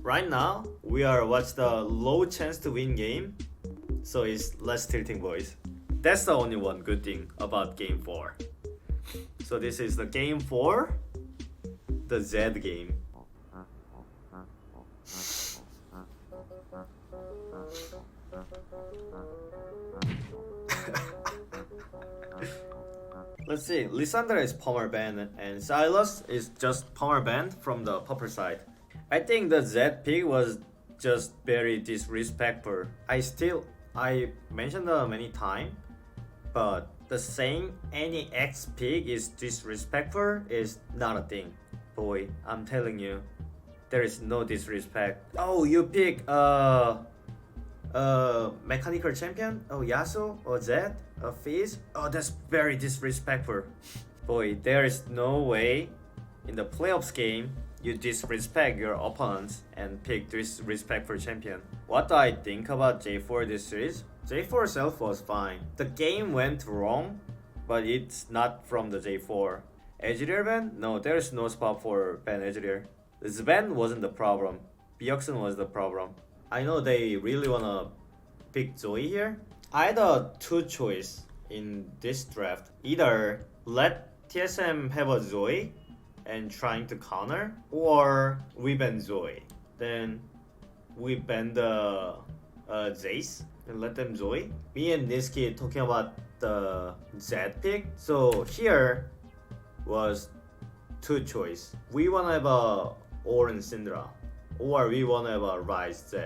Right now, we are what's the low chance to win game, so it's less tilting boys. That's the only one good thing about game 4. So this is the game 4, the Z game. Let's see, Lysandra is Palmer banned and Silas is just Palmer banned from the purple side. I think the Z pick was just very disrespectful. I mentioned many times, but the saying any X pick is disrespectful is not a thing. Boy, I'm telling you, there is no disrespect. Oh, you pick mechanical champion? Oh, Yasuo or Zed? Fizz? Oh, that's very disrespectful. Boy, there is no way in the playoffs game you disrespect your opponents and pick disrespectful champion. What do I think about J4 this series? J4 self was fine. The game went wrong, but it's not from the J4. Ezreal ban? No, there is no spot for ban Ezreal. Sven wasn't the problem. Bjeorksen was the problem. I know they really wanna pick Zoe here. I had two choice in this draft. Either let TSM have a Zoe and trying to counter, or we ban Zoe. Then we ban the Jace and let them Zoe. Me and NISQY talking about the Z pick. So here was two choice. We wanna have a Orin Syndra, or we wanna have a Rise Z.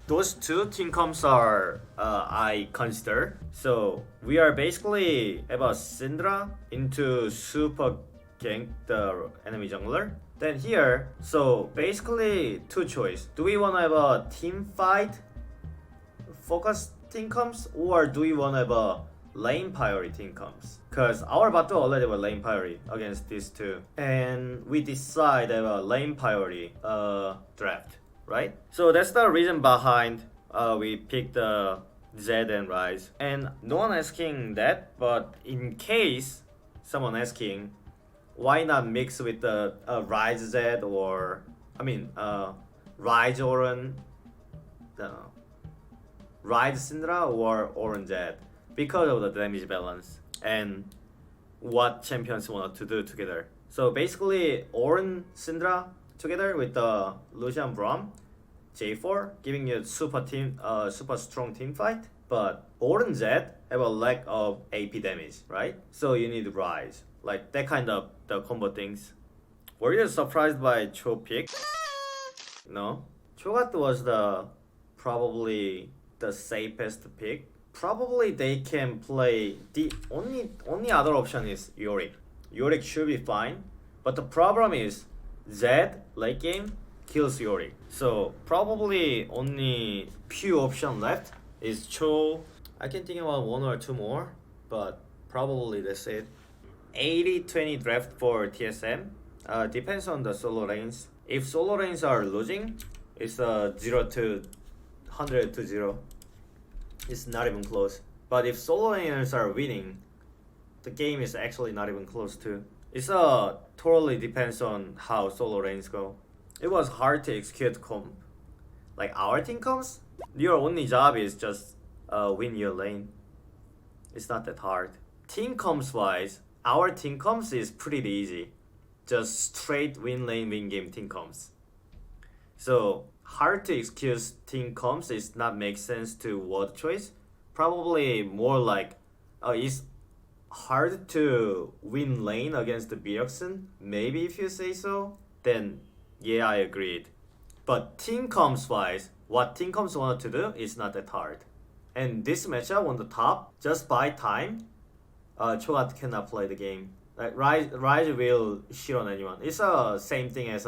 Those two team comps are I consider. So we are basically about Syndra into super gank the enemy jungler. Then here, so basically two choice. Do we wanna have a team fight focus team comps, or do we wanna have a lane priority team comps? Cause our battle already have a lane priority against these two, and we decide have a lane priority draft, right? So that's the reason behind we picked the Z and Rise. And no one asking that, but in case someone asking, why not mix with the Rise Z or Rise Oren, Rise Syndra or Oren Z, because of the damage balance and what champions want to do together. So basically, Oren Syndra together with the Lucian Braum, J4, giving you super strong team fight. But Oren Z have a lack of AP damage, right? So you need Rise, like that kind of the combo things. Were you surprised by Cho pick? No, Cho'Gath was probably the safest pick. Probably they can play the only other option is Yorick. Yorick should be fine, but the problem is Zed late game kills Yorick. So probably only few option left is Cho. I can think about one or two more, but probably that's it. 80-20 draft for TSM. Depends on the solo lanes. If solo lanes are losing, it's 0 to 100 to 0. It's not even close. But if solo laners are winning, the game is actually not even close too. It's totally depends on how solo lanes go. It was hard to execute comp. Like our team comps, your only job is just win your lane. It's not that hard. Team comps wise, our team comps is pretty easy. Just straight win lane win game team comps. So hard to excuse team comps is not make sense to word choice. Probably more like it's hard to win lane against the Bjeorksen. Maybe if you say so, then yeah, I agreed. But team comps wise, what team comps wanted to do is not that hard. And this matchup on the top, just by time, Cho'Gath cannot play the game. Like Rise will shit on anyone. It's same thing as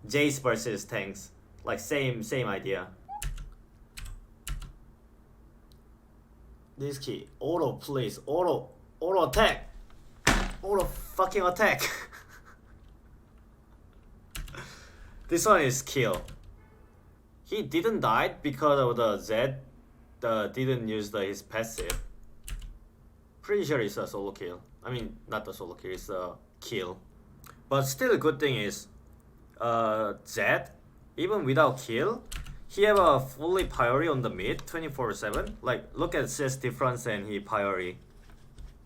Jace versus tanks. Like same idea. NISQY, auto please, auto attack, auto fucking attack. This one is kill. He didn't die because of the Z. Didn't use his passive. Pretty sure it's a solo kill. I mean, not the solo kill. It's a kill. But still, the good thing is, Z even without kill, he have a fully priority on the mid 24/7. Like look at CS difference and he priority.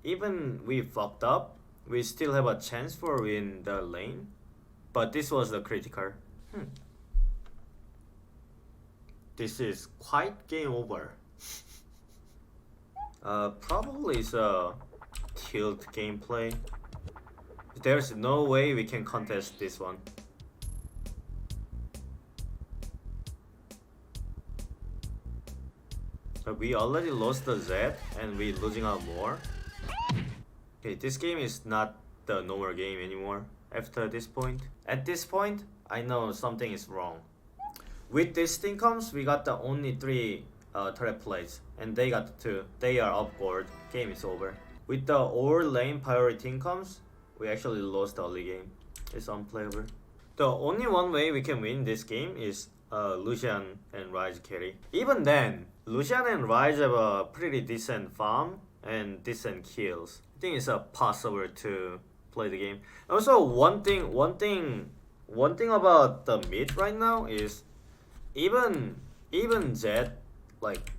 Even we fucked up, we still have a chance for win the lane. But this was the critical. This is quite game over. Probably it's a tilt gameplay. There's no way we can contest this one. But we already lost the Z and we losing out more. Okay, this game is not the normal game anymore after this point. At this point, I know something is wrong. With this thing comes, we got the only 3 turret plays and they got the 2. They are up gold. Game is over. With the all lane priority thing comes, we actually lost the early game. It's unplayable. The only one way we can win this game is Lucian and Rise carry. Even then, Lucian and Rise have a pretty decent farm and decent kills. I think it's possible to play the game. Also, one thing about the mid right now is even Zed like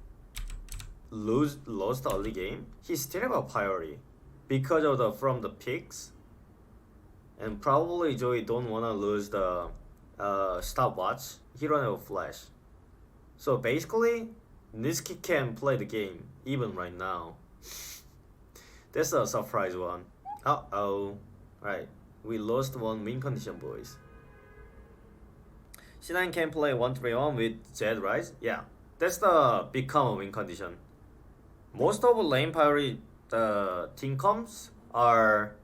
lost the early game, he still have a priority because of the picks, and probably Joey don't wanna lose the stopwatch. He don't have a flash, so basically NISQY can play the game even right now. That's a surprise one. Right, we lost one win condition, boys. C9 can play 1-3-1 with Zed Rise. Yeah, that's the become a win condition. Most of the lane priority team comps are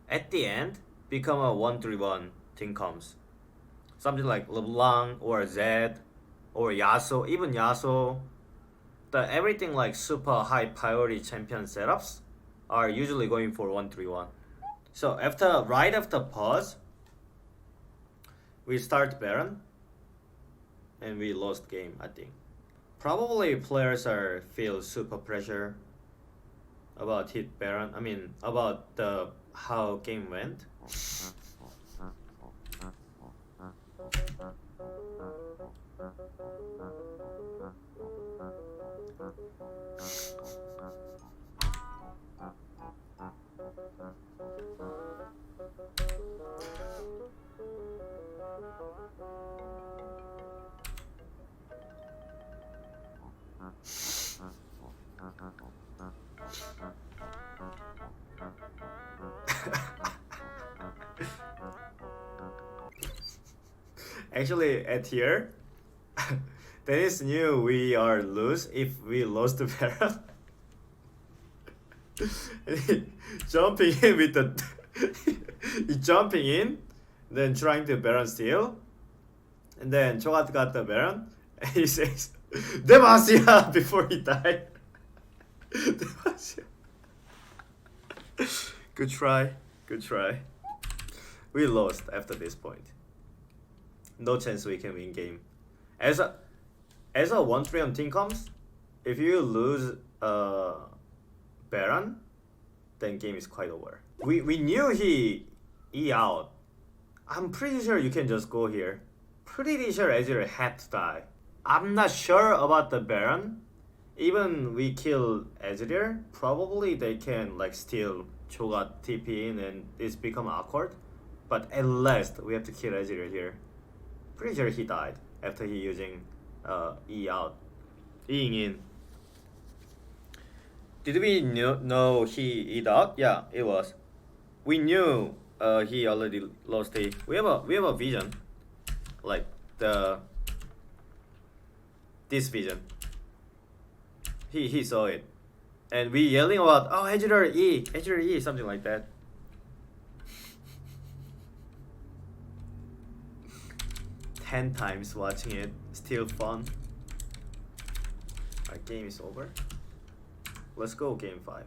at the end become a 1-3-1 team comps. Something like LeBlanc or Zed or Yasuo, even Yasuo. Everything like super high priority champion setups are usually going for 1-3-1. So right after pause, we start Baron and we lost game, I think. Probably players feel super pressure about hit Baron. I mean about how game went. Actually, at here, Dennis knew we are lose if we lost the Baron. And he jumping in with the he jumping in, then trying to Baron steal, and then Chogat got the Baron, and he says Demacia before he died. Demacia. Good try, good try. We lost after this point. No chance we can win game. As a 1-3 team comes, if you lose Baron, then game is quite over. We knew he out. I'm pretty sure you can just go here. Pretty sure Ezreal had to die. I'm not sure about the Baron. Even we kill Ezreal, probably they can like steal Cho'Gath TP in and it's become awkward. But at least we have to kill Ezreal here. Pretty sure he died after he using E-ing in. Did we know he E out? Yeah, it was. We knew he already lost it. We have a vision, like this vision. He saw it, and we yelling about Ezreal E, something like that. 10 times watching it, still fun. Our game is over. Let's go game 5.